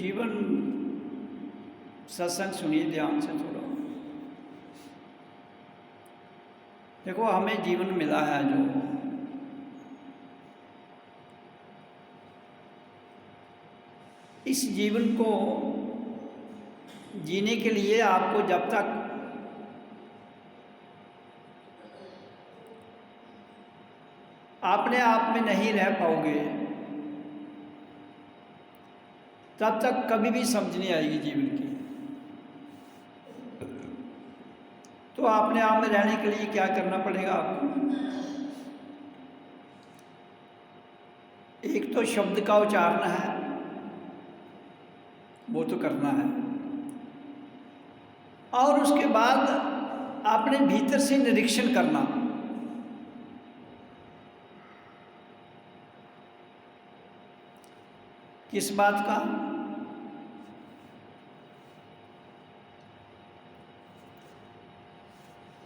जीवन सत्संग सुनिए ध्यान से थोड़ा। देखो हमें जीवन मिला है जो इस जीवन को जीने के लिए आपको जब तक अपने आप में नहीं रह पाओगे तब तक कभी भी समझ नहीं आएगी जीवन की। तो अपने आप में रहने के लिए क्या करना पड़ेगा आपको? एक तो शब्द का उच्चारण है, वो तो करना है, और उसके बाद अपने भीतर से निरीक्षण करना। किस बात का?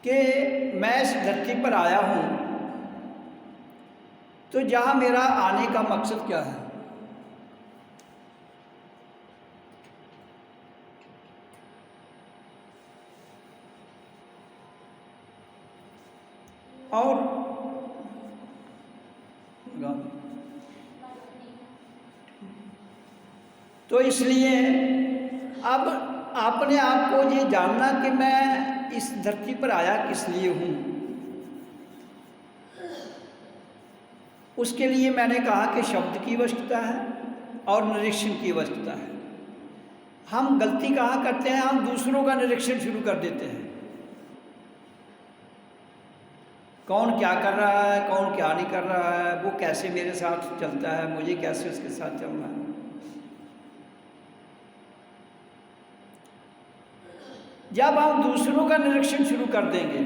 कि मैं इस धरती पर आया हूं तो जहां मेरा आने का मकसद क्या है, और तो इसलिए अब अपने आप को ये जानना कि मैं इस धरती पर आया किस लिए हूँ, उसके लिए मैंने कहा कि शब्द की आवश्यकता है और निरीक्षण की आवश्यकता है। हम गलती कहाँ करते हैं? हम दूसरों का निरीक्षण शुरू कर देते हैं। कौन क्या कर रहा है, कौन क्या नहीं कर रहा है, वो कैसे मेरे साथ चलता है, मुझे कैसे उसके साथ चलना है। जब हम दूसरों का निरीक्षण शुरू कर देंगे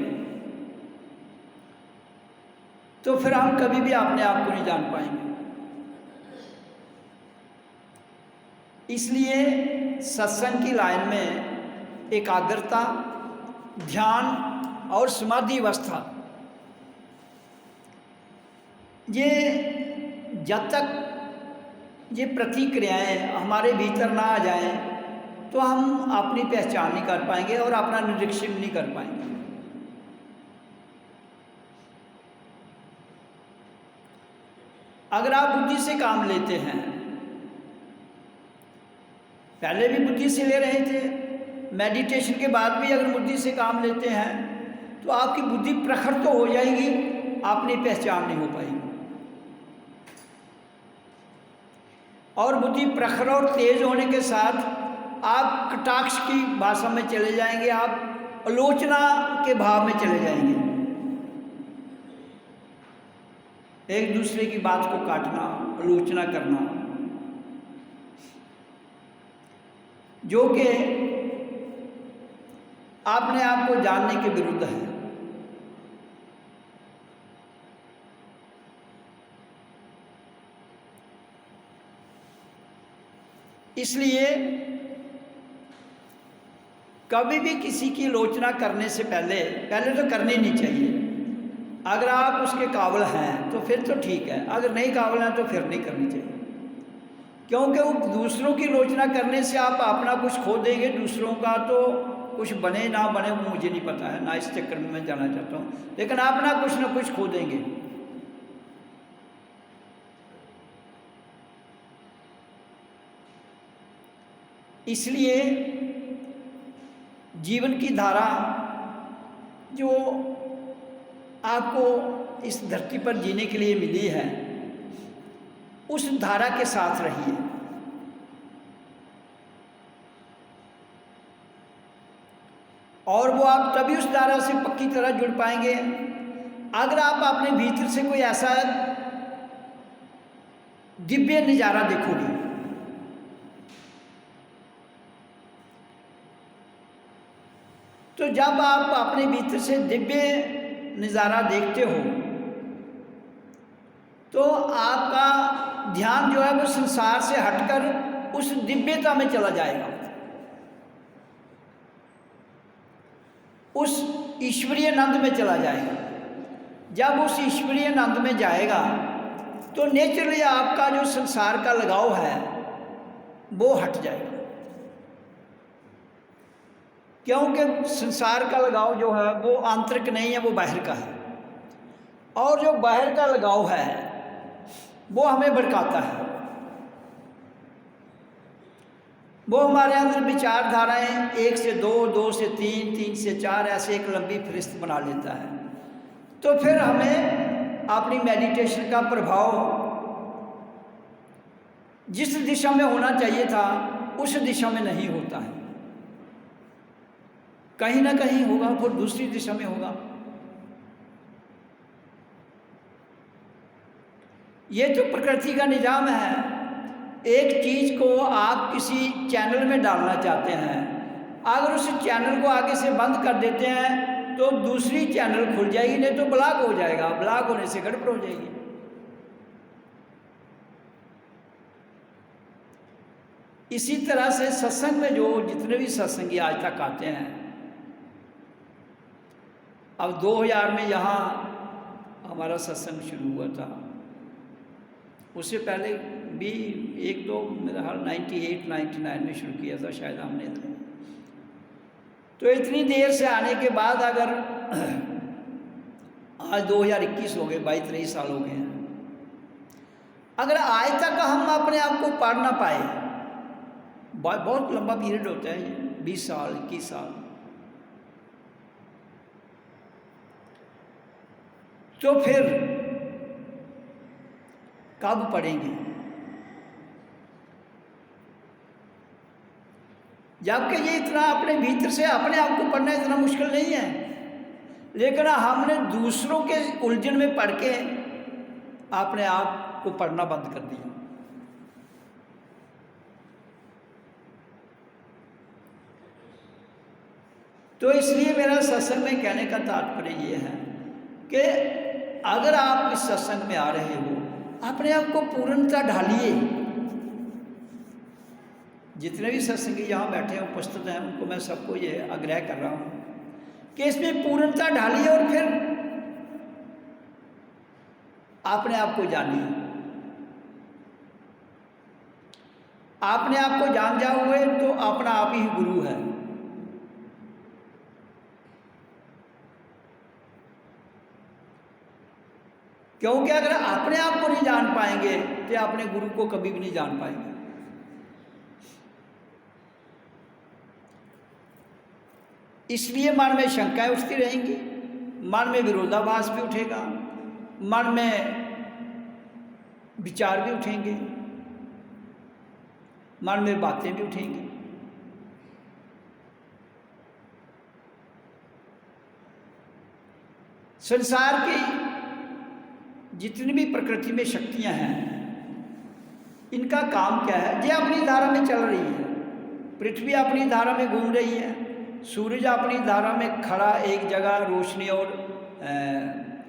तो फिर हम कभी भी अपने आप को नहीं जान पाएंगे। इसलिए सत्संग की लाइन में एकाग्रता, ध्यान और समाधि अवस्था, ये जब तक ये प्रतिक्रियाएं हमारे भीतर ना आ जाएं तो हम अपनी पहचान नहीं कर पाएंगे और अपना निरीक्षण नहीं कर पाएंगे। अगर आप बुद्धि से काम लेते हैं, पहले भी बुद्धि से ले रहे थे, मेडिटेशन के बाद भी अगर बुद्धि से काम लेते हैं तो आपकी बुद्धि प्रखर तो हो जाएगी, अपनी पहचान नहीं हो पाएगी। और बुद्धि प्रखर और तेज होने के साथ आप कटाक्ष की भाषा में चले जाएंगे, आप आलोचना के भाव में चले जाएंगे, एक दूसरे की बात को काटना, आलोचना करना, जो कि अपने आप को जानने के विरुद्ध है। इसलिए कभी भी किसी की आलोचना करने से पहले तो करनी नहीं चाहिए। अगर आप उसके काबिल हैं तो फिर तो ठीक है, अगर नहीं काबिल हैं तो फिर नहीं करनी चाहिए। क्योंकि वो दूसरों की आलोचना करने से आप अपना कुछ खो देंगे, दूसरों का तो कुछ बने ना बने वो मुझे नहीं पता है, ना इस चक्कर में मैं जाना चाहता हूँ, लेकिन आप ना कुछ खो देंगे। इसलिए जीवन की धारा जो आपको इस धरती पर जीने के लिए मिली है, उस धारा के साथ रहिए। और वो आप तभी उस धारा से पक्की तरह जुड़ पाएंगे अगर आप अपने भीतर से कोई ऐसा दिव्य नज़ारा देखोगे। तो जब आप अपने भीतर से दिव्य नज़ारा देखते हो तो आपका ध्यान जो है वो संसार से हटकर उस दिव्यता में चला जाएगा, उस ईश्वरीय आनंद में चला जाएगा। जब उस ईश्वरीय आनंद में जाएगा तो नेचुरली आपका जो संसार का लगाव है वो हट जाएगा। क्योंकि संसार का लगाव जो है वो आंतरिक नहीं है, वो बाहर का है। और जो बाहर का लगाव है वो हमें भड़काता है, वो हमारे अंदर विचारधाराएं 1 से 2, 2 से 3, 3 से 4 ऐसे एक लंबी फहरिस्त बना लेता है। तो फिर हमें अपनी मेडिटेशन का प्रभाव जिस दिशा में होना चाहिए था उस दिशा में नहीं होता है, कहीं ना कहीं होगा, फिर दूसरी दिशा में होगा। ये जो प्रकृति का निजाम है, एक चीज़ को आप किसी चैनल में डालना चाहते हैं, अगर उस चैनल को आगे से बंद कर देते हैं तो दूसरी चैनल खुल जाएगी, नहीं तो ब्लॉक हो जाएगा, ब्लॉक होने से गड़बड़ हो जाएगी। इसी तरह से सत्संग में जो जितने भी सत्संगी आज तक आते हैं, अब 2000 में यहाँ हमारा सत्संग शुरू हुआ था, उससे पहले भी एक दो मेरा हाल 98, 99 में शुरू किया था शायद हमने। तो इतनी देर से आने के बाद अगर आज 2021 हो गए, 22-23 साल हो गए हैं, अगर आज तक हम अपने आप को पढ़ ना पाए, बहुत लंबा पीरियड होता है ये, 20 साल 21 साल, तो फिर कब पढ़ेंगे? जबकि ये इतना अपने भीतर से अपने आप को पढ़ना इतना मुश्किल नहीं है, लेकिन हमने दूसरों के उलझन में पढ़ के अपने आप को पढ़ना बंद कर दिया। तो इसलिए मेरा सत्संग में कहने का तात्पर्य ये है कि अगर आप इस सत्संग में आ रहे हो, अपने आप को पूर्णता ढालिए। जितने भी सत्संगी यहाँ बैठे हैं उपस्थित हैं, उनको मैं सबको ये आग्रह कर रहा हूँ कि इसमें पूर्णता ढालिए और फिर अपने आप को जानिए। अपने आप को जान जाओगे तो अपना आप ही गुरु है। क्योंकि अगर अपने आप को नहीं जान पाएंगे तो अपने गुरु को कभी भी नहीं जान पाएंगे। इसलिए मन में शंकाएं उठती रहेंगी, मन में विरोधाभास भी उठेगा, मन में विचार भी उठेंगे, मन में बातें भी उठेंगी। संसार की जितनी भी प्रकृति में शक्तियां हैं, इनका काम क्या है? ये अपनी धारा में चल रही है। पृथ्वी अपनी धारा में घूम रही है, सूरज अपनी धारा में खड़ा एक जगह रोशनी और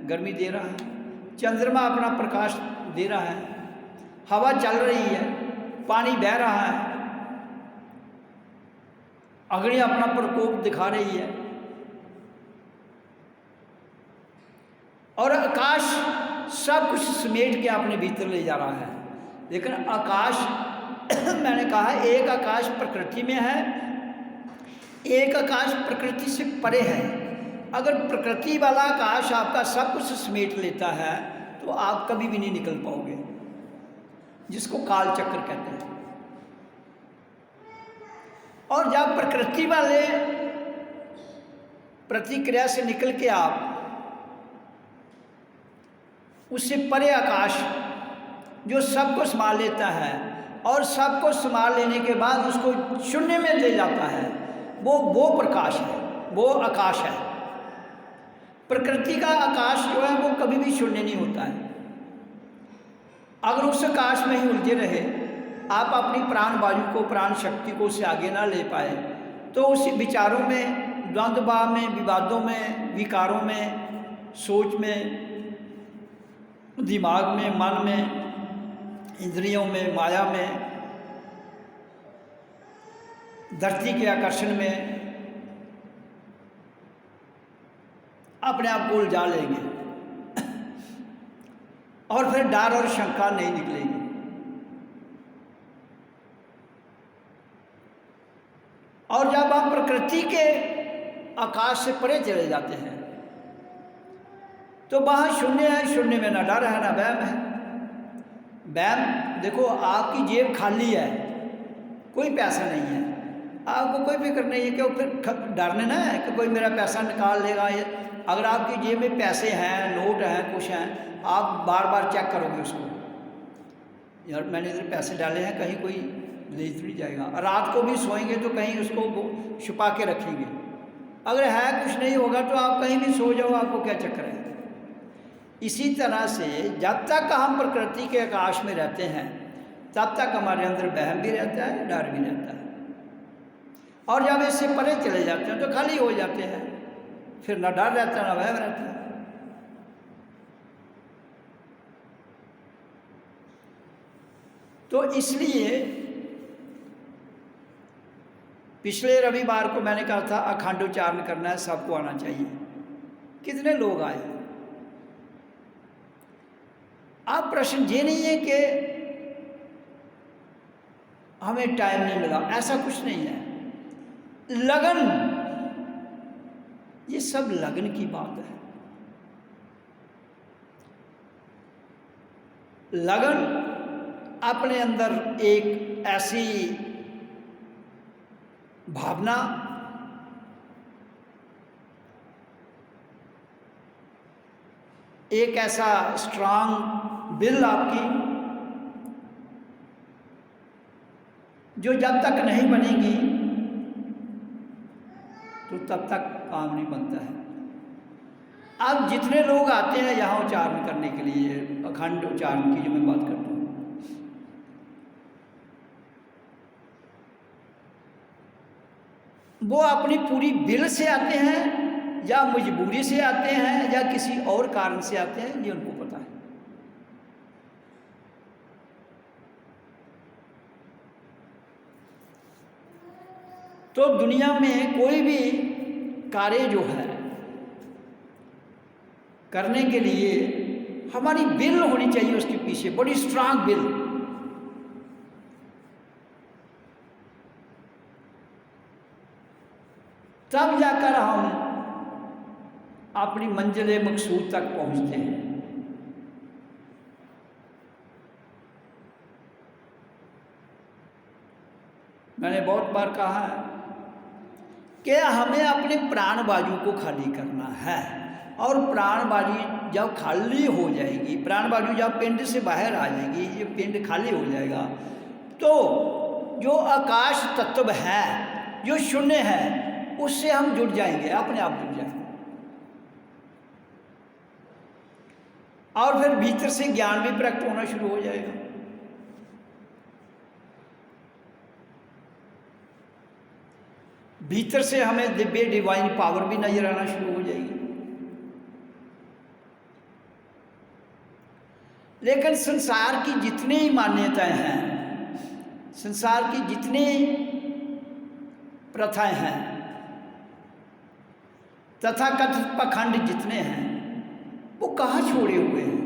गर्मी दे रहा है, चंद्रमा अपना प्रकाश दे रहा है, हवा चल रही है, पानी बह रहा है, अग्नि अपना प्रकोप दिखा रही है, और आकाश सब कुछ समेट के अपने भीतर ले जा रहा है। लेकिन आकाश मैंने कहा एक आकाश प्रकृति में है, एक आकाश प्रकृति से परे है। अगर प्रकृति वाला आकाश आपका सब कुछ समेट लेता है तो आप कभी भी नहीं निकल पाओगे, जिसको काल चक्र कहते हैं। और जब प्रकृति वाले प्रतिक्रिया से निकल के आप उससे परे आकाश जो सबको संभाल लेता है और सबको संभाल लेने के बाद उसको शून्य में ले जाता है, वो प्रकाश है, वो आकाश है। प्रकृति का आकाश जो है वो कभी भी शून्य नहीं होता है। अगर उस आकाश में ही उलझे रहे, आप अपनी प्राण वायु को, प्राण शक्ति को उससे आगे ना ले पाए, तो उस विचारों में, द्वंद्व भाव में, विवादों में, विकारों में, सोच में, दिमाग में, मन में, इंद्रियों में, माया में, धरती के आकर्षण में अपने आप को उलझा लेंगे और फिर डर और शंका नहीं निकलेगी। प्रकृति के आकाश से परे चले जाते हैं तो वहाँ शून्य है, शून्य में ना डर है ना वहम है। वहम देखो, आपकी जेब खाली है, कोई पैसा नहीं है, आपको कोई फिक्र नहीं है कि फिर डरने ना है कि कोई मेरा पैसा निकाल लेगा। ये अगर आपकी जेब में पैसे हैं, नोट हैं, कुछ हैं, आप बार बार चेक करोगे उसको, यार मैंने इधर पैसे डाले हैं, कहीं कोई ले तो नहीं जाएगा। रात को भी सोएंगे तो कहीं उसको छुपा के रखेंगे। अगर है कुछ नहीं होगा तो आप कहीं भी सो जाओ, आपको क्या चक्कर है। इसी तरह से जब तक हम प्रकृति के आकाश में रहते हैं तब तक हमारे अंदर वहम भी रहता है, डर भी रहता है। और जब इससे परे चले जाते हैं तो खाली हो जाते हैं, फिर ना डर रहता है ना वहम रहता है। तो इसलिए पिछले रविवार को मैंने कहा था अखंड उच्चारण करना है, सबको आना चाहिए। कितने लोग आए? अब प्रश्न ये नहीं है कि हमें टाइम नहीं मिला, ऐसा कुछ नहीं है। लगन, ये सब लगन की बात है। लगन अपने अंदर एक ऐसी भावना, एक ऐसा स्ट्रांग विल आपकी, जो जब तक नहीं बनेगी तो तब तक काम नहीं बनता है। अब जितने लोग आते हैं यहाँ उच्चारण करने के लिए, अखंड उच्चारण की जो मैं बात करता हूँ, वो अपनी पूरी दिल से आते हैं या मजबूरी से आते हैं या किसी और कारण से आते हैं, ये उनको पता है। तो दुनिया में कोई भी कार्य जो है करने के लिए हमारी विल होनी चाहिए, उसके पीछे बड़ी स्ट्रांग विल। तब जाकर हम अपनी मंजिल मकसूद तक पहुंचते हैं। मैंने बहुत बार कहा है कि हमें अपने प्राण बाजू को खाली करना है, और प्राण बाजू जब खाली हो जाएगी, प्राण बाजू जब पिंड से बाहर आ जाएगी, ये पिंड खाली हो जाएगा, तो जो आकाश तत्व है, जो शून्य है, उससे हम जुड़ जाएंगे, अपने आप जुड़ जाएंगे। और फिर भीतर से ज्ञान भी प्रकट होना शुरू हो जाएगा। भीतर से हमें दिव्य डिवाइन पावर भी नजर आना शुरू हो जाएगी। लेकिन संसार की जितनी मान्यताएं हैं, संसार की जितनी प्रथाएं हैं, तथाकथित पाखंड जितने हैं, वो कहाँ छोड़े हुए हैं?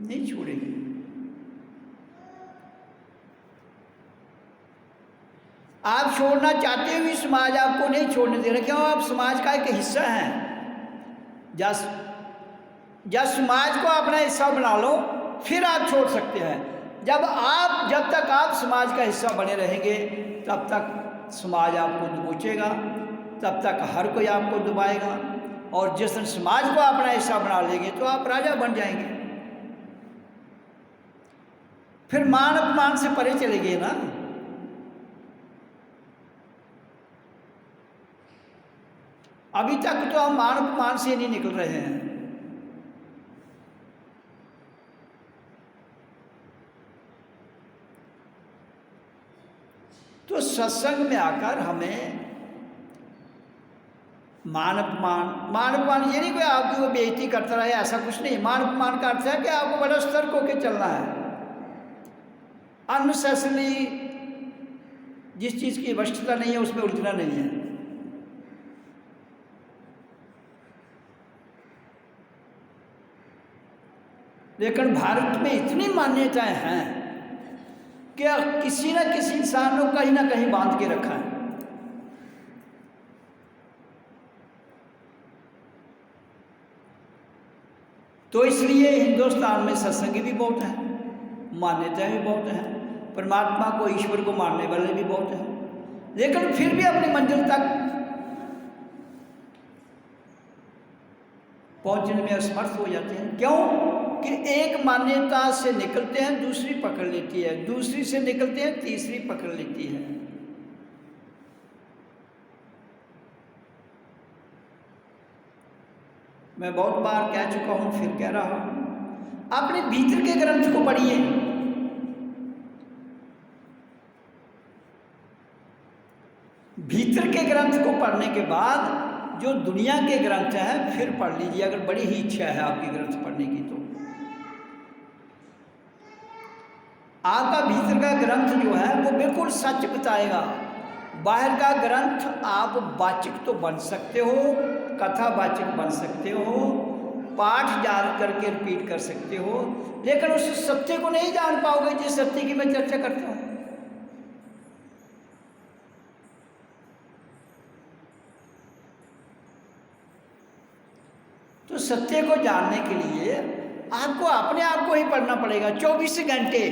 नहीं छोड़ेंगे। आप छोड़ना चाहते हुए समाज आपको नहीं छोड़ने दे रहा। क्यों? आप समाज का एक हिस्सा हैं। जब समाज को अपना हिस्सा बना लो, फिर आप छोड़ सकते हैं। जब तक आप समाज का हिस्सा बने रहेंगे, तब तक समाज आपको दबोचेगा, तब तक हर कोई आपको दबाएगा। और जिस दिन समाज को अपना हिस्सा बना लेंगे तो आप राजा बन जाएंगे। फिर मान अपमान से परे चले गए ना। अभी तक तो हम मान अपमान से नहीं निकल रहे हैं। तो सत्संग में आकर हमें मान अपमान ये नहीं कोई आपकी वो बेइज्जती करता रहे, ऐसा कुछ नहीं। मान अपमान का अर्थ है कि आपको बड़ा सतर्क होकर चलना है। अननेसेसरी जिस चीज़ की आवश्यकता नहीं है उसमें उलझना नहीं है। लेकिन भारत में इतनी मान्यताएं हैं कि किसी न किसी इंसान को कहीं ना कहीं बांध के रखा है। तो इसलिए हिंदुस्तान में सत्संगी भी बहुत हैं, मान्यताएं भी बहुत हैं, परमात्मा को, ईश्वर को मानने वाले भी बहुत हैं, लेकिन फिर भी अपनी मंजिल तक पहुंचने में असमर्थ हो जाते हैं। क्यों? कि एक मान्यता से निकलते हैं, दूसरी पकड़ लेती है, दूसरी से निकलते हैं, तीसरी पकड़ लेती है। मैं बहुत बार कह चुका हूं, फिर कह रहा हूं, अपने भीतर के ग्रंथ को पढ़िए। भीतर के ग्रंथ को पढ़ने के बाद जो दुनिया के ग्रंथ हैं फिर पढ़ लीजिए, अगर बड़ी ही इच्छा है आपकी ग्रंथ पढ़ने की। तो आपका भीतर का ग्रंथ जो है वो बिल्कुल सच बताएगा। बाहर का ग्रंथ आप वाचक तो बन सकते हो, कथावाचक बन सकते हो, पाठ याद करके रिपीट कर सकते हो, लेकिन उस सत्य को नहीं जान पाओगे जिस सत्य की मैं चर्चा करता हूँ। तो सत्य को जानने के लिए आपको अपने आप को ही पढ़ना पड़ेगा 24 घंटे।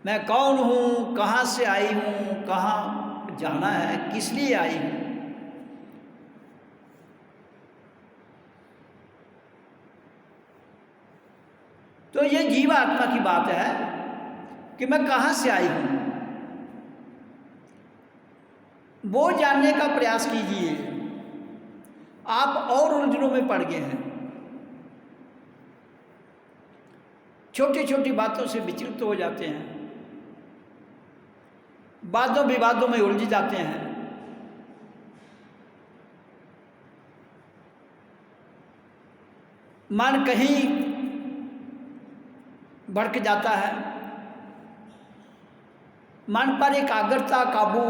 मैं कौन हूँ, कहाँ से आई हूँ, कहाँ जाना है, किस लिए आई हूँ। तो ये जीव आत्मा की बात है कि मैं कहाँ से आई हूँ, वो जानने का प्रयास कीजिए। आप और उलझनों में पड़ गए हैं, छोटी छोटी बातों से विचलित हो जाते हैं, वादों विवादों में उलझ जाते हैं, मन कहीं भड़क जाता है, मन पर एकाग्रता, काबू,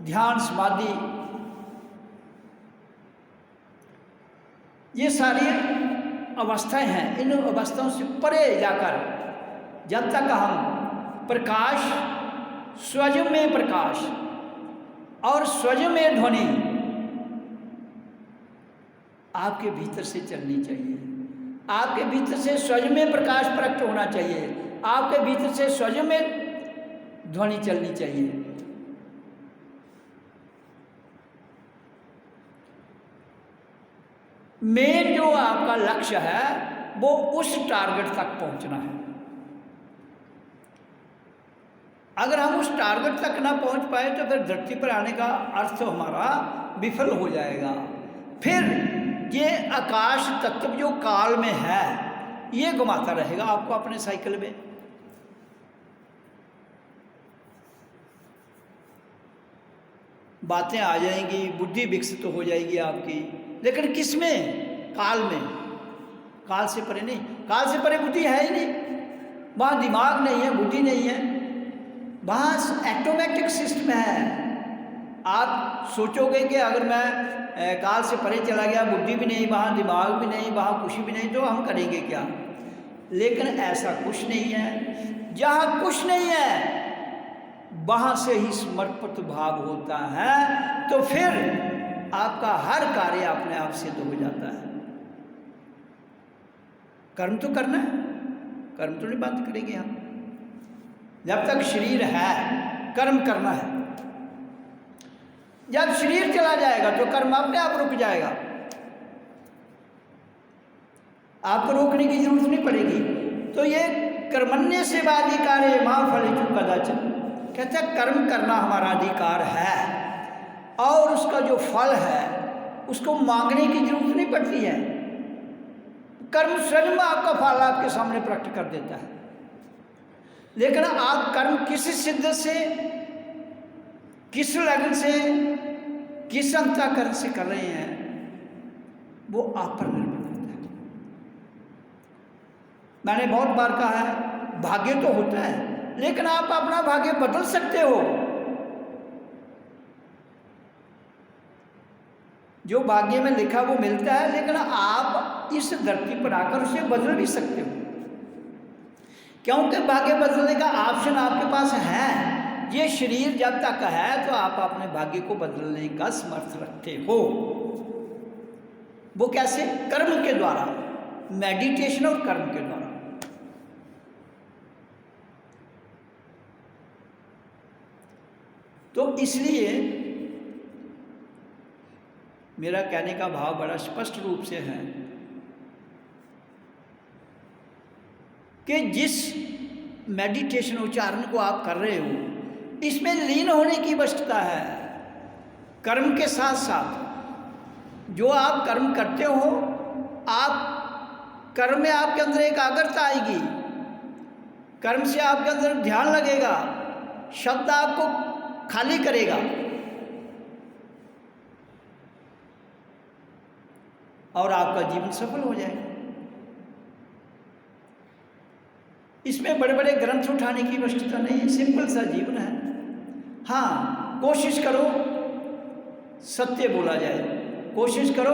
ध्यान, समाधि, ये सारी अवस्थाएं हैं। इन अवस्थाओं से परे जाकर जब तक हम प्रकाश, स्वयं में प्रकाश और स्वयं में ध्वनि आपके भीतर से चलनी चाहिए। आपके भीतर से स्वयं में प्रकाश प्रकट होना चाहिए, आपके भीतर से स्वयं में ध्वनि चलनी चाहिए। मेन जो आपका लक्ष्य है वो उस टारगेट तक पहुंचना है। अगर हम उस टारगेट तक ना पहुंच पाए तो फिर धरती पर आने का अर्थ हमारा विफल हो जाएगा। फिर ये आकाश तत्व जो काल में है ये घुमाता रहेगा आपको अपने साइकिल में। बातें आ जाएंगी, बुद्धि विकसित हो जाएगी आपकी, लेकिन किस में? काल में। काल से परे नहीं। काल से परे बुद्धि है ही नहीं, वहाँ दिमाग नहीं है, बुद्धि नहीं है, वहाँ ऑटोमेटिक सिस्टम है। आप सोचोगे कि अगर मैं काल से परे चला गया, बुद्धि भी नहीं, वहाँ दिमाग भी नहीं, वहाँ कुछ भी नहीं, तो हम करेंगे क्या? लेकिन ऐसा कुछ नहीं है। जहाँ कुछ नहीं है वहाँ से ही समर्पित भाव होता है, तो फिर आपका हर कार्य अपने आप सिद्ध हो जाता है। कर्म तो करना है, कर्म तो नहीं बंद करेंगे हम। जब तक शरीर है कर्म करना है, जब शरीर चला जाएगा तो कर्म अपने आप रुक जाएगा, आपको रोकने की जरूरत नहीं पड़ेगी। तो ये कर्मण्य से अधिकारे मां फलितु कदाचन, कहते हैं कर्म करना हमारा अधिकार है और उसका जो फल है उसको मांगने की जरूरत नहीं पड़ती है। कर्म स्वयं आपका फल आपके सामने प्रकट कर देता है। लेकिन आप कर्म किस शिद्दत से, किस लगन से, किस अंतःकरण से कर रहे हैं वो आप पर निर्भर करता है। मैंने बहुत बार कहा है भाग्य तो होता है, लेकिन आप अपना भाग्य बदल सकते हो। जो भाग्य में लिखा वो मिलता है, लेकिन आप इस धरती पर आकर उसे बदल भी सकते हो, क्योंकि भाग्य बदलने का ऑप्शन आपके पास है। ये शरीर जब तक है तो आप अपने भाग्य को बदलने का समर्थ रखते हो। वो कैसे? कर्म के द्वारा। मेडिटेशन और कर्म के द्वारा। तो इसलिए मेरा कहने का भाव बड़ा स्पष्ट रूप से है कि जिस मेडिटेशन उच्चारण को आप कर रहे हो, इसमें लीन होने की आवश्यकता है। कर्म के साथ साथ जो आप कर्म करते हो, आप कर्म में आपके अंदर एकाग्रता आएगी, कर्म से आपके अंदर ध्यान लगेगा, शब्द आपको खाली करेगा और आपका जीवन सफल हो जाएगा। इसमें बड़े बड़े ग्रंथ उठाने की आवश्यकता नहीं है, सिंपल सा जीवन है। हाँ, कोशिश करो सत्य बोला जाए, कोशिश करो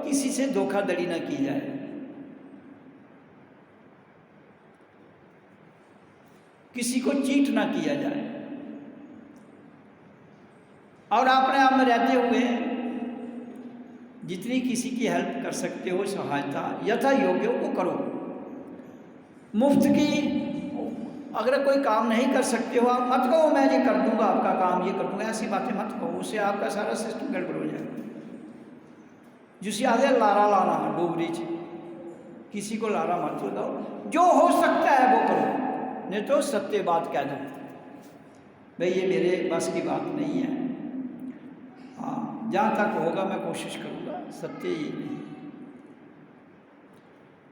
किसी से धोखाधड़ी ना की जाए, किसी को चीट ना किया जाए, और अपने आप में रहते हुए जितनी किसी की हेल्प कर सकते हो, सहायता यथा योग्य को करो। मुफ्त की अगर कोई काम नहीं कर सकते हो, आप मत कहो मैं ये कर दूंगा आपका काम, ये कर दूंगा, ऐसी बातें मत कहो, उससे आपका सारा सिस्टम गड़बड़ हो जाएगा। जिसे आगे लारा लाना डोगरी च, किसी को लारा मत लगाओ, जो हो सकता है वो करो, नहीं तो सत्य बात कह दो, भाई ये मेरे बस की बात नहीं है। हाँ, जहाँ तक होगा मैं कोशिश करूँगा, सत्य ये नहीं।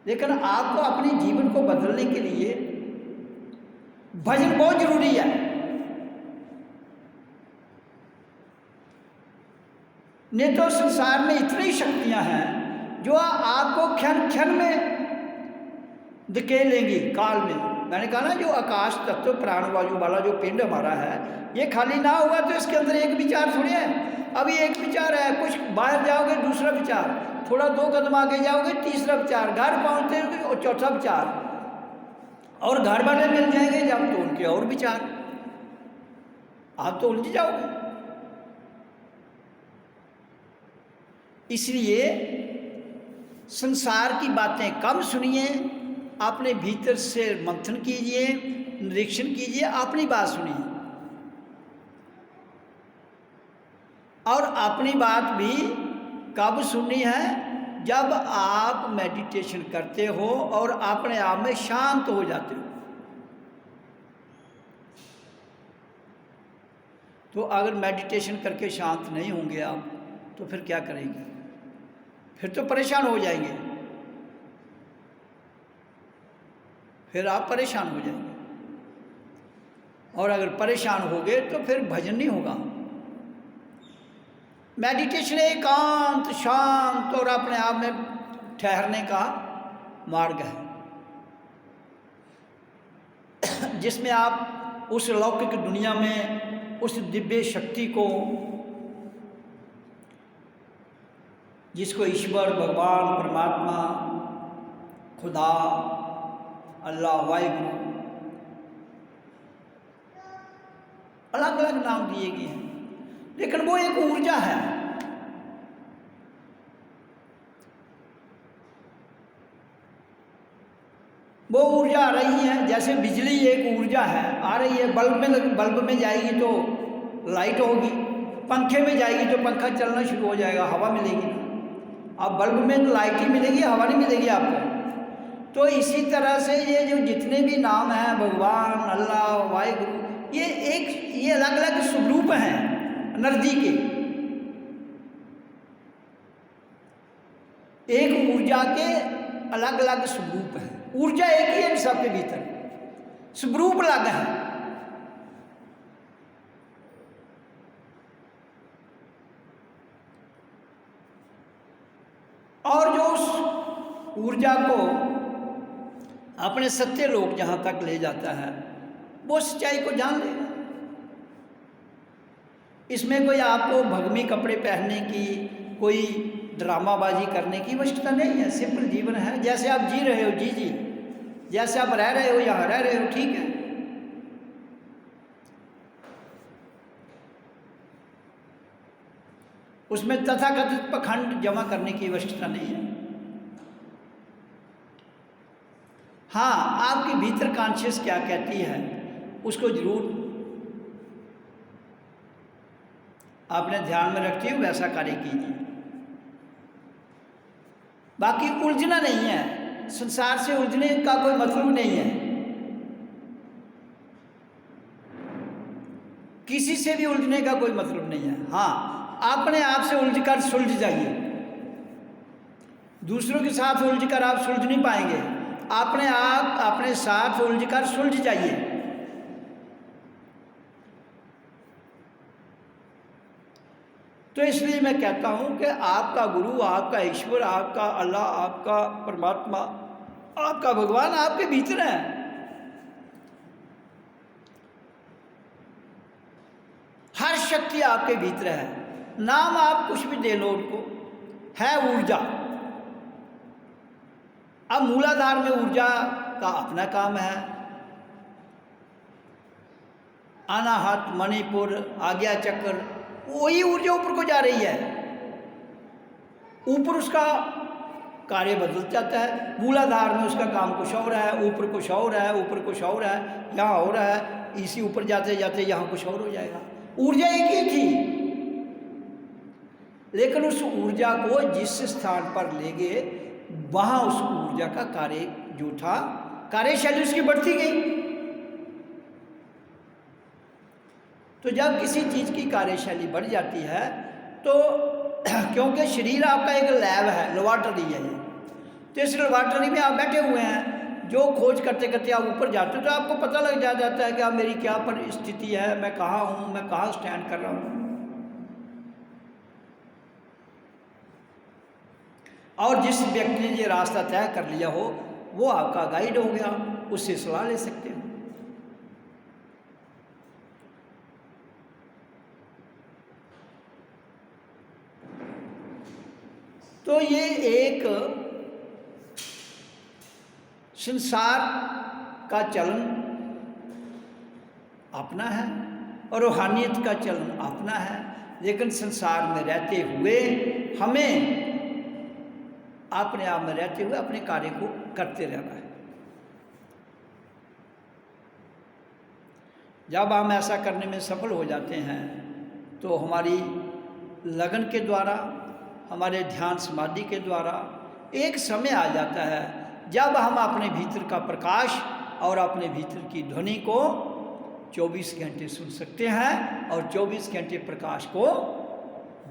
लेकिन आपको अपने जीवन को बदलने के लिए भजन बहुत जरूरी है। नहीं तो संसार में इतनी शक्तियां हैं जो आपको क्षण क्षण में धकेल लेंगी काल में। मैंने कहा ना, जो आकाश तत्व प्राण वायु वाला जो पिंड हमारा है, ये खाली ना हुआ तो इसके अंदर एक विचार थोड़े है। अभी एक विचार है, कुछ बाहर जाओगे दूसरा विचार, थोड़ा 2 कदम आगे जाओगे तीसरा विचार, घर पहुंचते और चौथा विचार, और घर वाले मिल जाएंगे जब तो उनके और विचार, आप तो उलझ जाओगे। इसलिए संसार की बातें कम सुनिए, अपने भीतर से मंथन कीजिए, निरीक्षण कीजिए, अपनी बात सुनिए, और अपनी बात भी कब सुननी है? जब आप मेडिटेशन करते हो और अपने आप में शांत हो जाते हो। तो अगर मेडिटेशन करके शांत नहीं होंगे आप, तो फिर क्या करेंगे? फिर तो परेशान हो जाएंगे, फिर आप परेशान हो जाएंगे, और अगर परेशान हो गए तो फिर भजन नहीं होगा। मेडिटेशन एकांत शांत और अपने आप में ठहरने का मार्ग है, जिसमें आप उस लौकिक दुनिया में उस दिव्य शक्ति को, जिसको ईश्वर, भगवान, परमात्मा, खुदा, अल्लाह, वाहिगुरु, अलग अलग नाम दिए गए हैं, लेकिन वो एक ऊर्जा है। वो ऊर्जा आ रही है, जैसे बिजली एक ऊर्जा है, आ रही है, बल्ब में जाएगी तो लाइट होगी, पंखे में जाएगी तो पंखा चलना शुरू हो जाएगा, हवा मिलेगी। अब बल्ब में तो लाइट ही मिलेगी, हवा नहीं मिलेगी आपको। तो इसी तरह से ये जो जितने भी नाम हैं, भगवान, अल्लाह, वाहिगुरु, ये अलग अलग स्वरूप हैं एनर्जी के, एक ऊर्जा के अलग अलग स्वरूप हैं। ऊर्जा एक ही है सबके भीतर, स्वरूप अलग है। और जो उस ऊर्जा को अपने सत्य लोक जहाँ तक ले जाता है, वो सच्चाई को जान लेगा। इसमें कोई आपको भगवी कपड़े पहनने की, कोई ड्रामाबाजी करने की आवश्यकता नहीं है। सिंपल जीवन है, जैसे आप जी रहे हो जी, जैसे आप रह रहे हो यहाँ रह रहे हो, ठीक है। उसमें तथाकथित पखंड जमा करने की आवश्यकता नहीं है। हाँ, आपके भीतर कॉन्शियस क्या कहती है उसको जरूर आपने ध्यान में रखते हुए वैसा कार्य कीजिए। बाकी उलझना नहीं है, संसार से उलझने का कोई मतलब नहीं है, किसी से भी उलझने का कोई मतलब नहीं है। हाँ, अपने आप से उलझ कर सुलझ जाइए, दूसरों के साथ उलझ कर आप सुलझ नहीं पाएंगे, अपने आप अपने साथ उलझ कर सुलझ जाइए। तो इसलिए मैं कहता हूं कि आपका गुरु, आपका ईश्वर, आपका अल्लाह, आपका परमात्मा, आपका भगवान आपके भीतर है। हर शक्ति आपके भीतर है। नाम आप कुछ भी दे लो उनको, है ऊर्जा। अब मूलाधार में ऊर्जा का अपना काम है, अनाहत, मणिपुर, आज्ञा चक्र, वही ऊर्जा ऊपर को जा रही है, ऊपर उसका कार्य बदल जाता है। मूलाधार में उसका काम कुछ और है, ऊपर कुछ और है, ऊपर कुछ और है, यहाँ हो रहा है, इसी ऊपर जाते जाते यहाँ कुछ और हो जाएगा। ऊर्जा एक ही थी, लेकिन उस ऊर्जा को जिस स्थान पर ले गए वहाँ उस ऊर्जा का कार्य जो था, कार्यशैली उसकी बढ़ती गई। तो जब किसी चीज़ की कार्यशैली बढ़ जाती है तो क्योंकि शरीर आपका एक लैब है, लेबॉर्टरी है ये, तो इस लेबॉर्टरी में आप बैठे हुए हैं, जो खोज करते करते आप ऊपर जाते हो तो आपको पता लग जाता है कि अब मेरी क्या परिस्थिति है, मैं कहाँ हूँ, मैं कहाँ स्टैंड कर रहा हूँ। और जिस व्यक्ति ने ये रास्ता तय कर लिया हो वो आपका गाइड हो गया, उससे सलाह ले सकते हो। तो ये एक संसार का चलन अपना है और रूहानियत का चलन अपना है, लेकिन संसार में रहते हुए हमें अपने आप में रहते हुए अपने कार्य को करते रहना है। जब हम ऐसा करने में सफल हो जाते हैं तो हमारी लगन के द्वारा, हमारे ध्यान समाधि के द्वारा एक समय आ जाता है जब हम अपने भीतर का प्रकाश और अपने भीतर की ध्वनि को 24 घंटे सुन सकते हैं और 24 घंटे प्रकाश को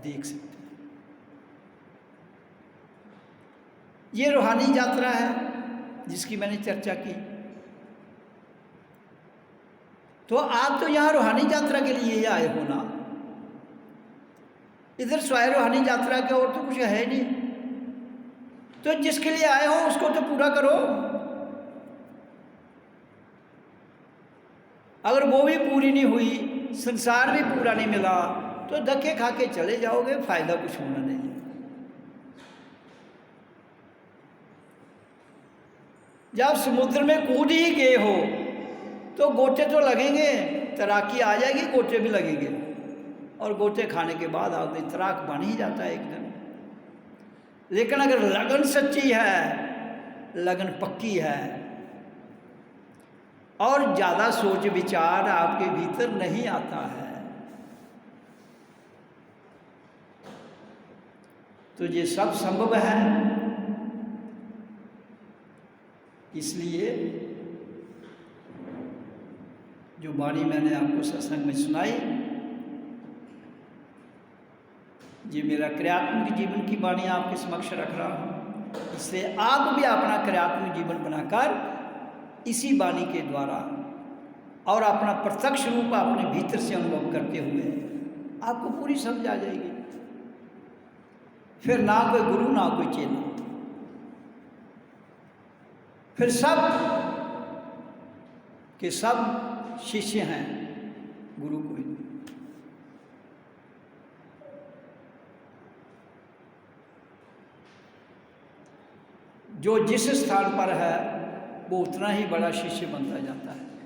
देख सकते हैं। ये रूहानी यात्रा है जिसकी मैंने चर्चा की। तो आप तो यहाँ रूहानी यात्रा के लिए आए हो ना, इधर स्वयं रूहानी यात्रा के और तो कुछ है नहीं, तो जिसके लिए आए हो उसको तो पूरा करो। अगर वो भी पूरी नहीं हुई, संसार भी पूरा नहीं मिला, तो धक्के खा के चले जाओगे, फायदा कुछ होना नहीं है। जब समुद्र में कूद ही गए हो तो गोते तो लगेंगे, तैराकी आ जाएगी, गोते भी लगेंगे, और गोते खाने के बाद आदमी तैराक बन ही जाता है एक दिन। लेकिन अगर लगन सच्ची है, लगन पक्की है और ज़्यादा सोच विचार आपके भीतर नहीं आता है, तो ये सब संभव है। इसलिए जो वाणी मैंने आपको सत्संग में सुनाई, ये मेरा क्रियात्मक जीवन की वाणी आपके समक्ष रख रहा हूँ। इससे आप भी अपना क्रियात्मक जीवन बनाकर इसी वाणी के द्वारा और अपना प्रत्यक्ष रूप अपने भीतर से अनुभव करते हुए आपको पूरी समझ आ जाएगी। फिर ना कोई गुरु ना कोई चेला, फिर सब के सब शिष्य हैं, गुरु कोई नहीं। जो जिस स्थान पर है वो उतना ही बड़ा शिष्य बनता जाता है।